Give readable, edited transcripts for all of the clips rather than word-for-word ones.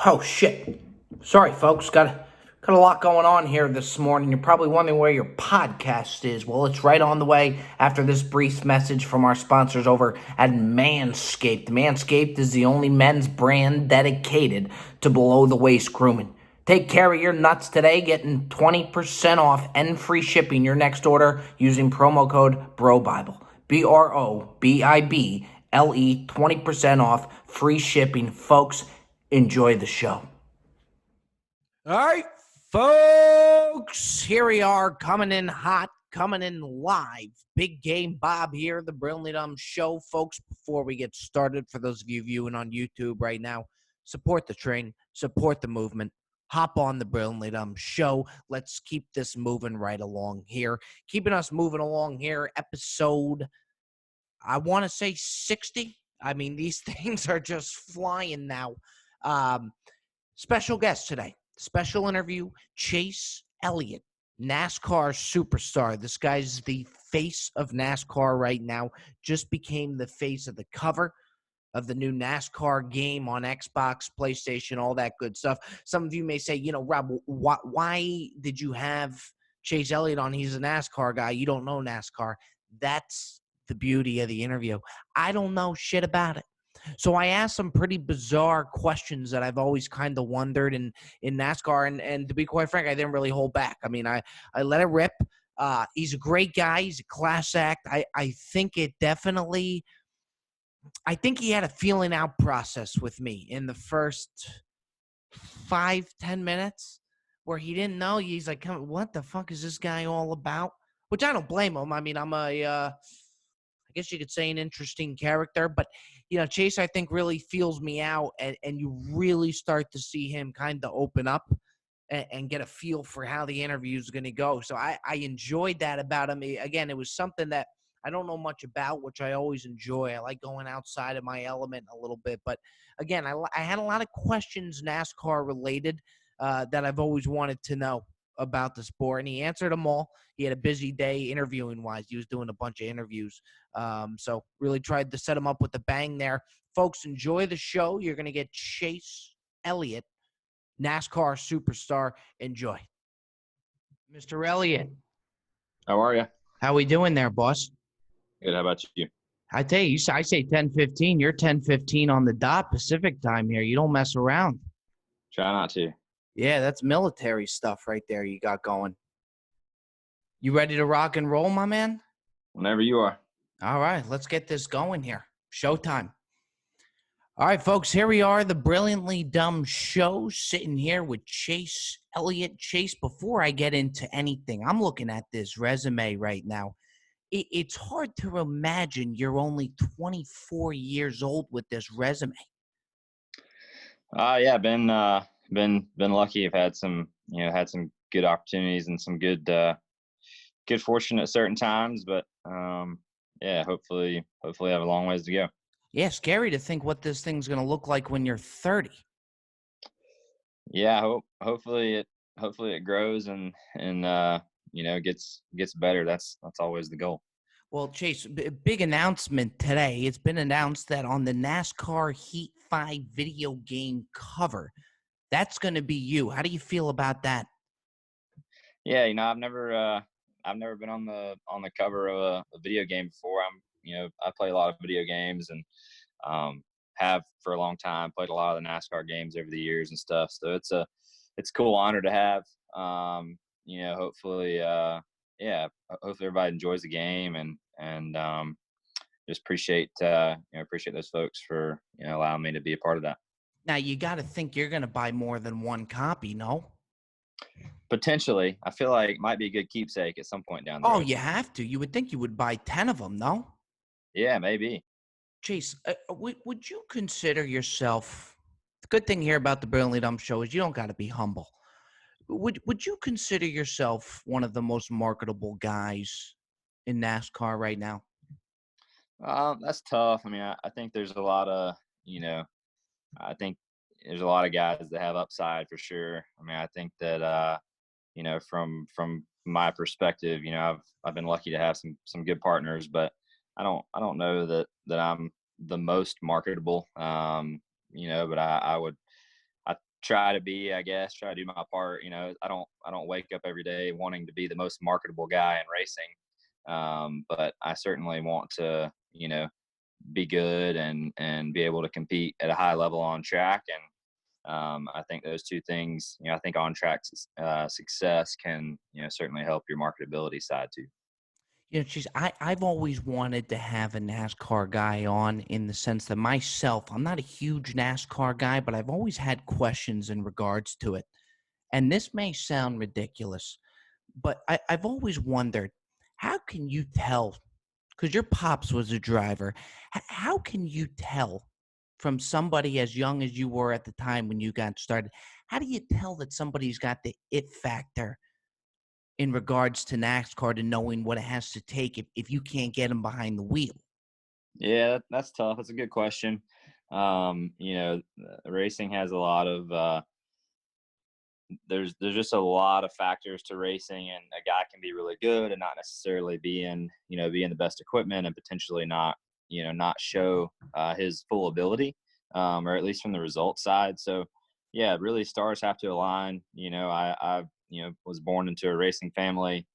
Oh shit. Sorry folks, got a lot going on here this morning. You're probably wondering where your podcast is. Well, it's right on the way after this brief message from our sponsors over at Manscaped. Manscaped is the only men's brand dedicated to below the waist grooming. Take care of your nuts today, getting 20% off and free shipping your next order using promo code BROBIBLE. BROBIBLE, 20% off, free shipping. Folks, enjoy the show. All right, folks, here we are coming in hot, coming in live. Big Game Bob here, the Brilliantly Dumb Show. Folks, before we get started, for those of you viewing on YouTube right now, support the train, support the movement. Hop on the Brilliantly Dumb Show. Let's keep this moving right along here. Keeping us moving along here, episode, I want to say 60. I mean, these things are just flying now. Special guest today. Special interview, Chase Elliott, NASCAR superstar. This guy's the face of NASCAR right now. Just became the face of the cover of the new NASCAR game on Xbox, PlayStation, all that good stuff. Some of you may say, Rob, why did you have Chase Elliott on? He's a NASCAR guy. You don't know NASCAR. That's the beauty of the interview. I don't know shit about it. So I asked some pretty bizarre questions that I've always kind of wondered in NASCAR. And to be quite frank, I didn't really hold back. I mean, I let it rip. He's a great guy. He's a class act. I think it definitely – I think he had a feeling out process with me in the first 5-10 minutes where he didn't know. He's like, what the fuck is this guy all about? Which I don't blame him. I mean, I'm I guess you could say an interesting character, but Chase, I think, really feels me out, and you really start to see him kind of open up and get a feel for how the interview is going to go. So I enjoyed that about him. Again, it was something that I don't know much about, which I always enjoy. I like going outside of my element a little bit, but again, I had a lot of questions NASCAR related that I've always wanted to know about the sport, and he answered them all. He had a busy day interviewing wise. He was doing a bunch of interviews. So really tried to set him up with a bang there. Folks, enjoy the show. You're going to get Chase Elliott, NASCAR superstar. Enjoy. Mr. Elliott. How are you? How we doing there, boss? Good. How about you? I tell you, I say 10:15. You're 10:15 on the dot Pacific time here. You don't mess around. Try not to. Yeah, that's military stuff right there you got going. You ready to rock and roll, my man? Whenever you are. All right, let's get this going here. Showtime. All right, folks, here we are, the Brilliantly Dumb Show, sitting here with Chase Elliott. Chase, before I get into anything, I'm looking at this resume right now. It's hard to imagine you're only 24 years old with this resume. Yeah, been lucky. I've had some good opportunities and some good fortune at certain times, but yeah, hopefully I have a long ways to go. Yeah, scary to think what this thing's going to look like when you're 30. Yeah, hopefully it grows and gets better. That's always the goal. Well, Chase, big announcement today. It's been announced that on the NASCAR Heat 5 video game cover, that's going to be you. How do you feel about that? Yeah, I've never been on the cover of a video game before. I play a lot of video games and have for a long time. Played a lot of the NASCAR games over the years and stuff. So it's a cool honor to have. Hopefully everybody enjoys the game and just appreciate those folks for allowing me to be a part of that. Now you got to think you're going to buy more than one copy, no? Potentially. I feel like it might be a good keepsake at some point down the road. Oh, you have to. You would think you would buy 10 of them, no? Yeah, maybe. Chase, would you consider yourself – the good thing here about the Brilliantly Dumb Show is you don't got to be humble. Would you consider yourself one of the most marketable guys in NASCAR right now? That's tough. I mean, I think there's a lot of, I think there's a lot of guys that have upside for sure. I mean, I think that, from my perspective, I've been lucky to have some good partners, but I don't know that I'm the most marketable. But I try to be, I guess, try to do my part. I don't wake up every day wanting to be the most marketable guy in racing. But I certainly want to, be good and be able to compete at a high level on track. And I think those two things, I think on track success can, certainly help your marketability side too. I've always wanted to have a NASCAR guy on, in the sense that myself, I'm not a huge NASCAR guy, but I've always had questions in regards to it. And this may sound ridiculous, but I've always wondered, how can you tell? Because your pops was a driver. How can you tell from somebody as young as you were at the time when you got started? How do you tell that somebody's got the it factor in regards to NASCAR, to knowing what it has to take if you can't get them behind the wheel? Yeah, that's tough. That's a good question. Racing has a lot of there's just a lot of factors to racing, and a guy can be really good and not necessarily be in the best equipment and potentially not show his full ability, or at least from the results side. So yeah, really stars have to align. I was born into a racing family.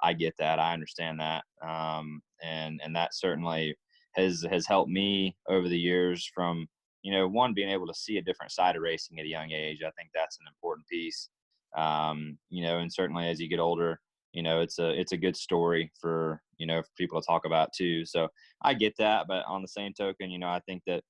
I get that, I understand that. And that certainly has helped me over the years, from one, being able to see a different side of racing at a young age. I think that's an important piece. And certainly as you get older, it's a good story for people to talk about too. So I get that, but on the same token, I think that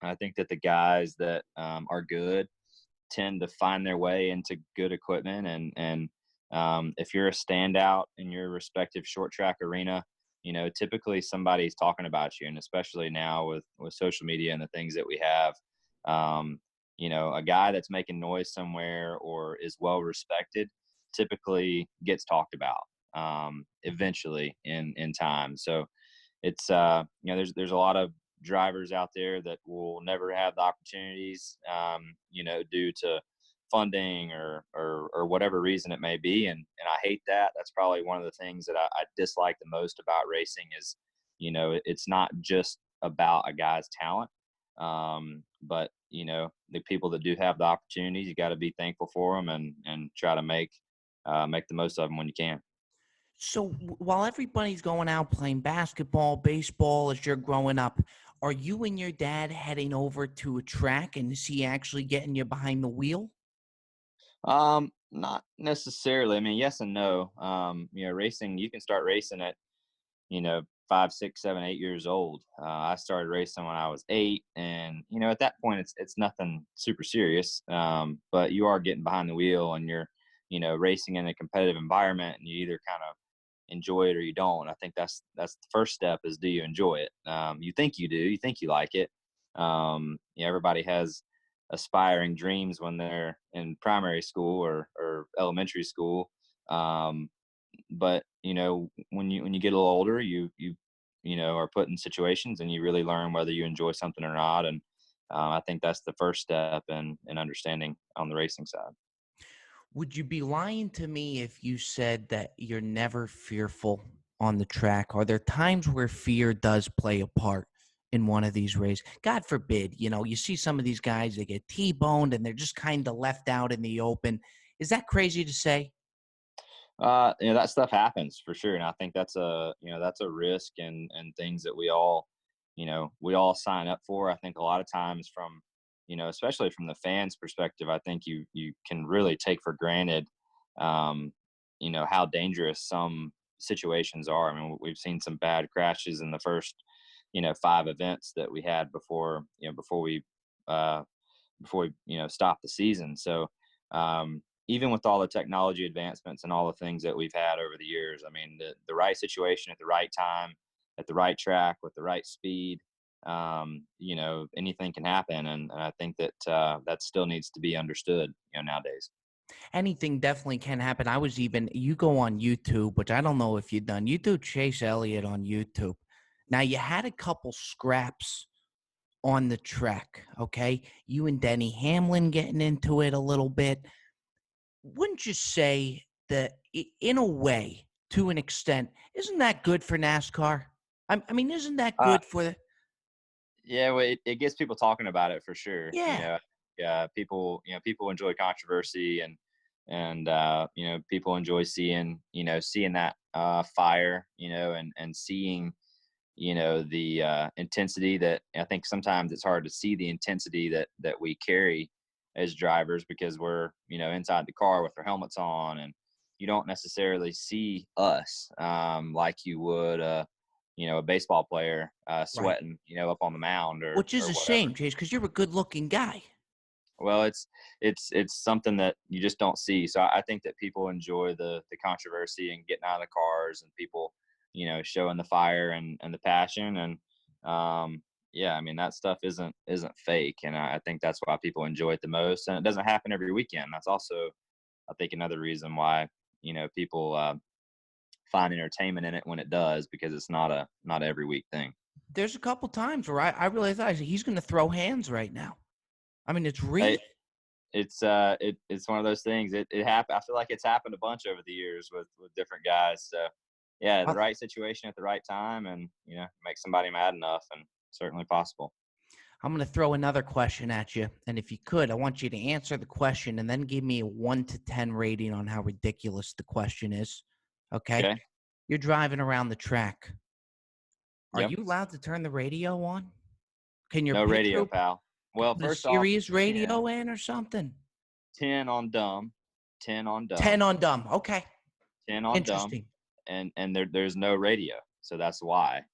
the guys that are good tend to find their way into good equipment, and if you're a standout in your respective short track arena, typically somebody's talking about you. And especially now with social media and the things that we have, a guy that's making noise somewhere or is well respected typically gets talked about eventually in time. So it's there's a lot of drivers out there that will never have the opportunities, due to funding or whatever reason it may be. And I hate that. That's probably one of the things that I dislike the most about racing is, it's not just about a guy's talent. But the people that do have the opportunities, you got to be thankful for them and try to make the most of them when you can. So while everybody's going out playing basketball, baseball, as you're growing up, are you and your dad heading over to a track, and is he actually getting you behind the wheel? Not necessarily. I mean, yes and no. Racing, you can start racing at, 5, 6, 7, 8 years old. I started racing when I was 8, and at that point, it's nothing super serious. But you are getting behind the wheel, and you're, racing in a competitive environment, and you either kind of enjoy it or you don't. I think that's the first step, is, do you enjoy it? You think you do. You think you like it. Everybody has aspiring dreams when they're in primary school or elementary school. But when you get a little older, you are put in situations and you really learn whether you enjoy something or not. And I think that's the first step in understanding on the racing side. Would you be lying to me if you said that you're never fearful on the track? Are there times where fear does play a part in one of these races? God forbid, you see some of these guys, they get T-boned and they're just kind of left out in the open. Is that crazy to say? That stuff happens for sure, and I think that's a risk and things that we all sign up for. I think a lot of times, from especially from the fans' perspective, I think you can really take for granted, how dangerous some situations are. I mean, we've seen some bad crashes in the first 5 events that we had uh, before we stopped the season. So even with all the technology advancements and all the things that we've had over the years, I mean, the right situation at the right time, at the right track, with the right speed, anything can happen. And I think that still needs to be understood, nowadays. Anything definitely can happen. You go on YouTube, which I don't know if you've done. You do Chase Elliott on YouTube. Now, you had a couple scraps on the track, okay? You and Denny Hamlin getting into it a little bit. Wouldn't you say that, in a way, to an extent, isn't that good for NASCAR? I mean, isn't that Uh, good for the? yeah, well, it gets people talking about it for sure. Yeah. people enjoy controversy, and people enjoy seeing that fire, and seeing the intensity that I think sometimes it's hard to see the intensity that we carry as drivers because we're inside the car with our helmets on, and you don't necessarily see us like you would a baseball player Right. sweating up on the mound or Which is a whatever. shame, Chase, because you're a good-looking guy. Well, it's something that you just don't see. So I think that people enjoy the controversy and getting out of the cars, and people, showing the fire and the passion. And yeah, I mean, that stuff isn't fake, and I think that's why people enjoy it the most. And it doesn't happen every weekend. That's also, I think, another reason why people find entertainment in it when it does, because it's not every week thing. There's a couple times where I realized he's going to throw hands right now. I mean, it's real. Hey, it's one of those things. It happened. I feel like it's happened a bunch over the years with different guys. So yeah, the Uh, right situation at the right time, and make somebody mad enough, and certainly possible. I'm going to throw another question at you. And if you could, I want you to answer the question and then give me a 1 to 10 rating on how ridiculous the question is. Okay. Okay. You're driving around the track. Are Yep. you allowed to turn the radio on? Can your No pit radio, crew pal. Well, put a first off, Sirius 10, radio in or something? 10 on dumb, 10 on 10 dumb, on dumb. Okay. 10 on dumb, Interesting. and there's no radio. So that's why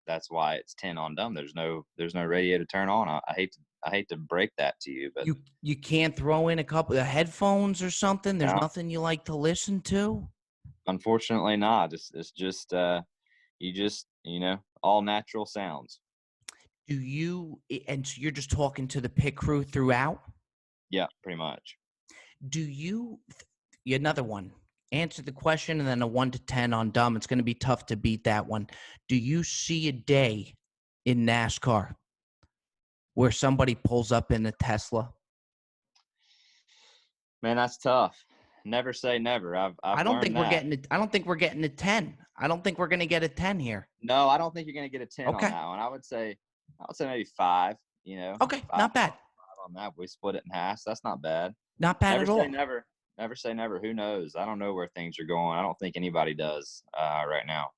that's why it's 10 on dumb. There's no radio to turn on. I hate to break that to you, but You can't throw in a couple of headphones or something? There's no, nothing you like to listen to? unfortunately not. It's just you just all natural sounds. And so you're just talking to the pit crew throughout? Yeah, pretty much. Another one. Answer the question and then a 1 to 10 on dumb. It's going to be tough to beat that one. Do you see a day in NASCAR where somebody pulls up in a Tesla? Man, that's tough. Never say never. I've learned that. I don't think we're getting a 10. I don't think we're going to get a 10 here. No, I don't think you're gonna get a 10 on Okay. that one. I would say maybe 5. Okay. 5, Not bad. 5 on that. We split it in half. So that's not bad. Not bad Never at say all. never. Never say never. Who knows? I don't know where things are going. I don't think anybody does right now.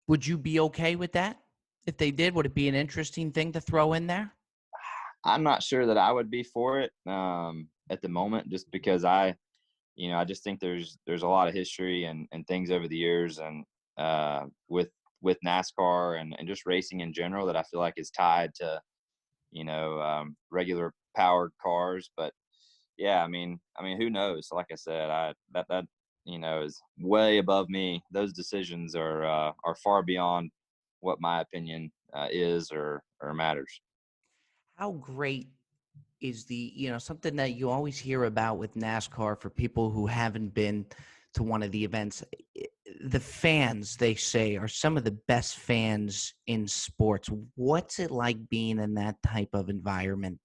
Would you be okay with that? If they did, would it be an interesting thing to throw in there? I'm not sure that I would be for it at the moment, just because I just think there's a lot of history and things over the years, and with NASCAR and just racing in general, that I feel like is tied to regular powered cars. But yeah, I mean, who knows? Like I said, that is way above me. Those decisions are far beyond what my opinion is or matters. How great is something that you always hear about with NASCAR for people who haven't been to one of the events? The fans, they say, are some of the best fans in sports. What's it like being in that type of environment?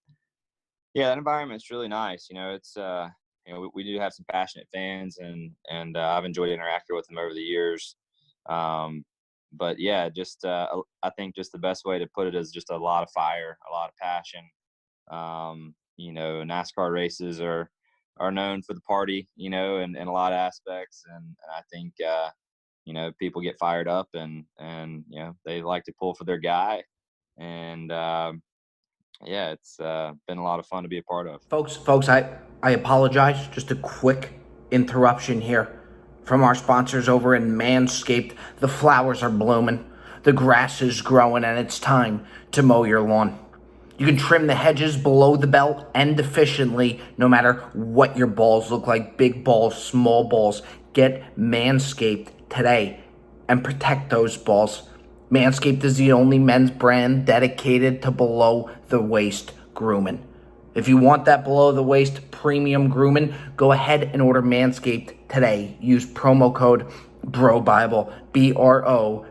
Yeah, that environment's really nice. It's we do have some passionate fans, and I've enjoyed interacting with them over the years. But yeah, just I think just the best way to put it is just a lot of fire, a lot of passion. NASCAR races are known for the party, in a lot of aspects, and I think people get fired up, and they like to pull for their guy, and yeah, it's been a lot of fun to be a part of. Folks, I apologize. Just a quick interruption here from our sponsors over in Manscaped. The flowers are blooming, the grass is growing, and it's time to mow your lawn. You can trim the hedges below the belt and efficiently, no matter what your balls look like, big balls, small balls. Get Manscaped today and protect those balls. Manscaped is the only men's brand dedicated to below-the-waist grooming. If you want that below-the-waist premium grooming, go ahead and order Manscaped today. Use promo code BROBIBLE, BROBIBLE.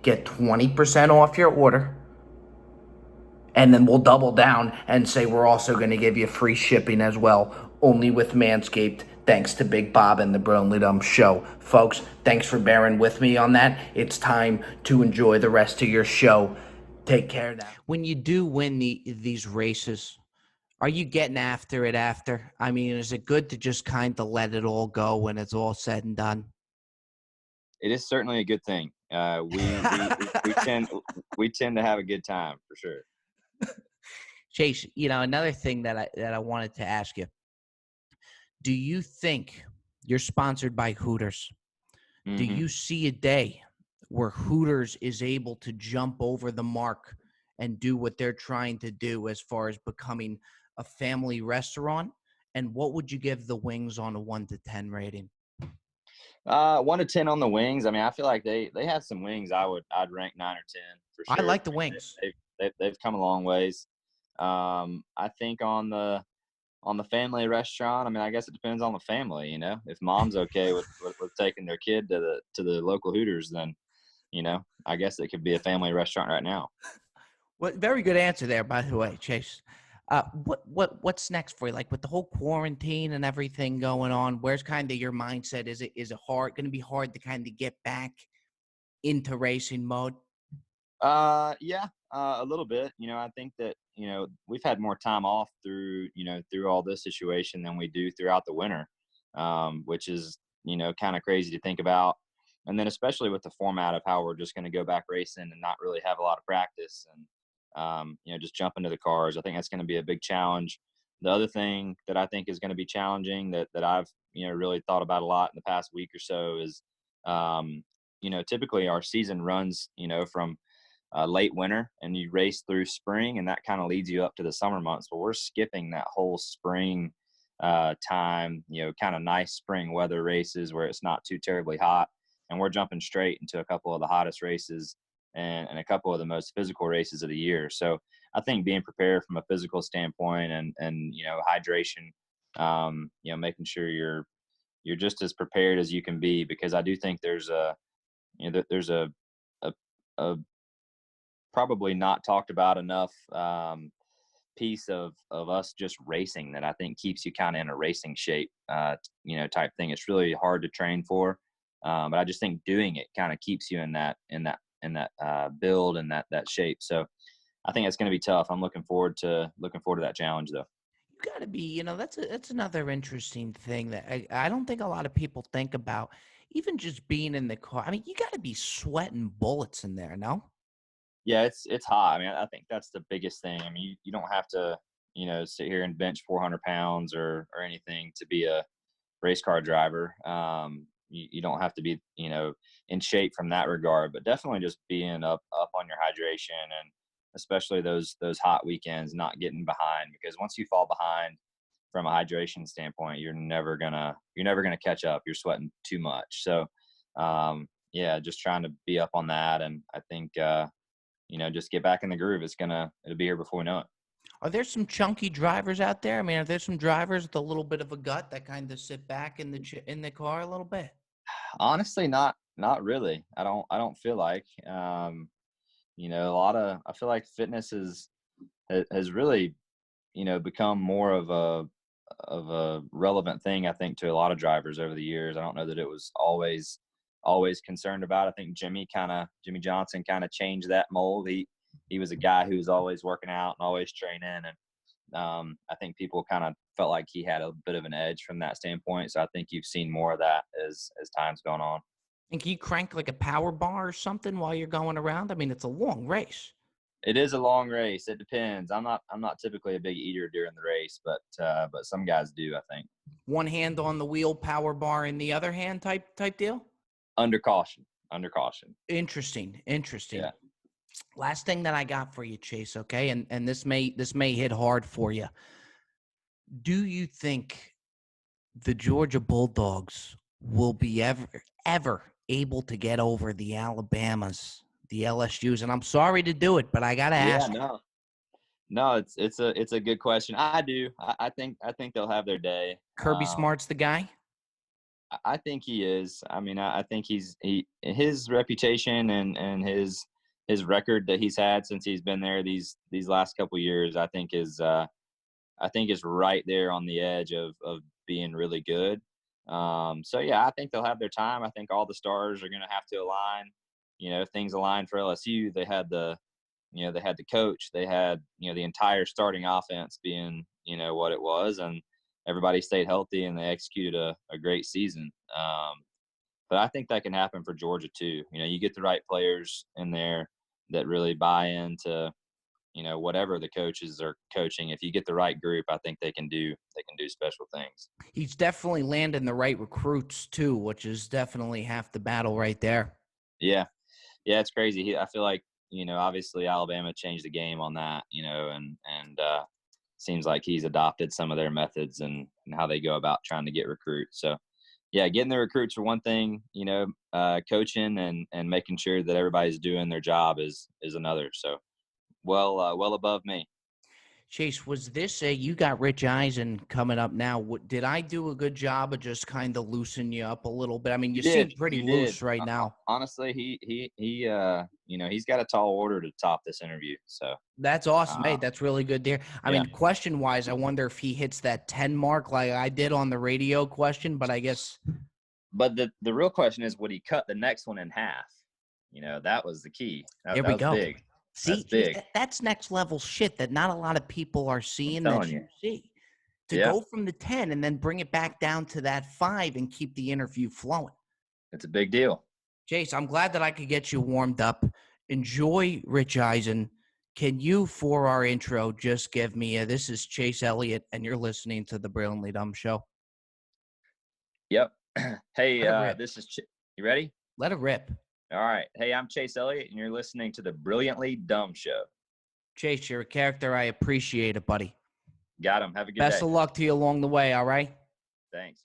Get 20% off your order. And then we'll double down and say we're also going to give you free shipping as well, only with Manscaped, thanks to Big Bob and the Brilliantly Dumb Show. Folks, thanks for bearing with me on that. It's time to enjoy the rest of your show. take care of that. When you do win these races, are you getting after it after? I mean, is it good to just kind of let it all go when it's all said and done? It is certainly a good thing. We tend to have a good time for sure. Chase, another thing that I wanted to ask you. Do you think you're sponsored by Hooters? Do Hmm. you see a day where Hooters is able to jump over the mark and do what they're trying to do as far as becoming a family restaurant? And what would you give the wings on a 1 to 10 rating? 1 to 10 on the wings. I mean, I feel like they have some wings I'd rank 9 or 10 for I sure. like the wings. They've come a long ways. I think on the family restaurant, I mean, I guess it depends on the family. If mom's okay with taking their kid to the local Hooters, then I guess it could be a family restaurant right now. Well, very good answer there, by the way, Chase. What's next for you? Like with the whole quarantine and everything going on, where's kind of your mindset? Is it going to be hard to kind of get back into racing mode? Yeah, a little bit. I think that we've had more time off through all this situation than we do throughout the winter, which is kind of crazy to think about. And then especially with the format of how we're just going to go back racing and not really have a lot of practice and just jump into the cars. I think that's going to be a big challenge. The other thing that I think is going to be challenging that I've really thought about a lot in the past week or so is typically our season runs from late winter and you race through spring and that kind of leads you up to the summer months, but we're skipping that whole spring time, kind of nice spring weather races where it's not too terribly hot, and we're jumping straight into a couple of the hottest races and a couple of the most physical races of the year. So I think being prepared from a physical standpoint and hydration, making sure you're just as prepared as you can be, because I do think there's a, a probably not talked about enough piece of us just racing that I think keeps you kind of in a racing shape, type thing. It's really hard to train for, but I just think doing it kind of keeps you in that build and that shape. So I think it's going to be tough. I'm looking forward to that challenge though. You got to be, that's another interesting thing that I don't think a lot of people think about. Even just being in the car, I mean, you got to be sweating bullets in there, no? Yeah, it's hot. I mean, I think that's the biggest thing. I mean, you don't have to, sit here and bench 400 pounds or anything to be a race car driver. You don't have to be, in shape from that regard, but definitely just being up on your hydration, and especially those hot weekends, not getting behind, because once you fall behind from a hydration standpoint, you're never gonna catch up. You're sweating too much. So, yeah, just trying to be up on that, and I think just get back in the groove. It'll be here before we know it. Are there some chunky drivers out there? I mean, are there some drivers with a little bit of a gut that kind of sit back in the car a little bit? Honestly, not really. I don't feel like, I feel like fitness has really, become more of a relevant thing, I think, to a lot of drivers over the years. I don't know that it was always concerned about. I think Jimmy Johnson kind of changed that mold. He was a guy who was always working out and always training, and I think people kind of felt like he had a bit of an edge from that standpoint. So I think you've seen more of that as time's gone on. And can you crank like a power bar or something while you're going around? I mean, it's a long race. It is a long race. It depends. I'm not typically a big eater during the race, but some guys do, I think. One hand on the wheel, power bar in the other hand type deal? Under caution. Under caution. Interesting. Yeah. Last thing that I got for you, Chase, okay? And this may hit hard for you. Do you think the Georgia Bulldogs will be ever able to get over the Alabamas, the LSUs? And I'm sorry to do it, but I got to Yeah, ask. no, it's a good question. I do. I think they'll have their day. Kirby Smart's the guy? I think he is. I mean, I think his reputation and his record that he's had since he's been there these last couple of years, I think is right there on the edge of being really good. So yeah, I think they'll have their time. I think all the stars are going to have to align. Things align for LSU. They had the they had the coach, they had, the entire starting offense being, what it was, and everybody stayed healthy and they executed a great season. But I think that can happen for Georgia too. You get the right players in there that really buy into, whatever the coaches are coaching. If you get the right group, I think they can do special things. He's definitely landing the right recruits too, which is definitely half the battle right there. Yeah. Yeah, it's crazy. I feel like, obviously Alabama changed the game on that, and seems like he's adopted some of their methods and how they go about trying to get recruits. So, yeah, getting the recruits for one thing, coaching and making sure that everybody's doing their job is another. So, well above me. Chase, was this you got Rich Eisen coming up now? Did I do a good job of just kind of loosening you up a little bit? I mean, you seem pretty loose right now. Honestly, he's got a tall order to top this interview. So that's awesome. Hey, that's really good there. I mean, question wise, I wonder if he hits that 10 mark like I did on the radio question, but I guess. But the real question is, would he cut the next one in half? That was the key. There we go. Big. See, that's next level shit that not a lot of people are seeing that you see. To go from the 10 and then bring it back down to that 5 and keep the interview flowing. It's a big deal. Chase, I'm glad that I could get you warmed up. Enjoy Rich Eisen. Can you, for our intro, just give me this is Chase Elliott, and you're listening to the Brilliantly Dumb Show. Yep. Hey, this is you ready? Let it rip. All right. Hey, I'm Chase Elliott, and you're listening to the Brilliantly Dumb Show. Chase, you're a character. I appreciate it, buddy. Got him. Have a good day. Best of luck to you along the way, all right? Thanks.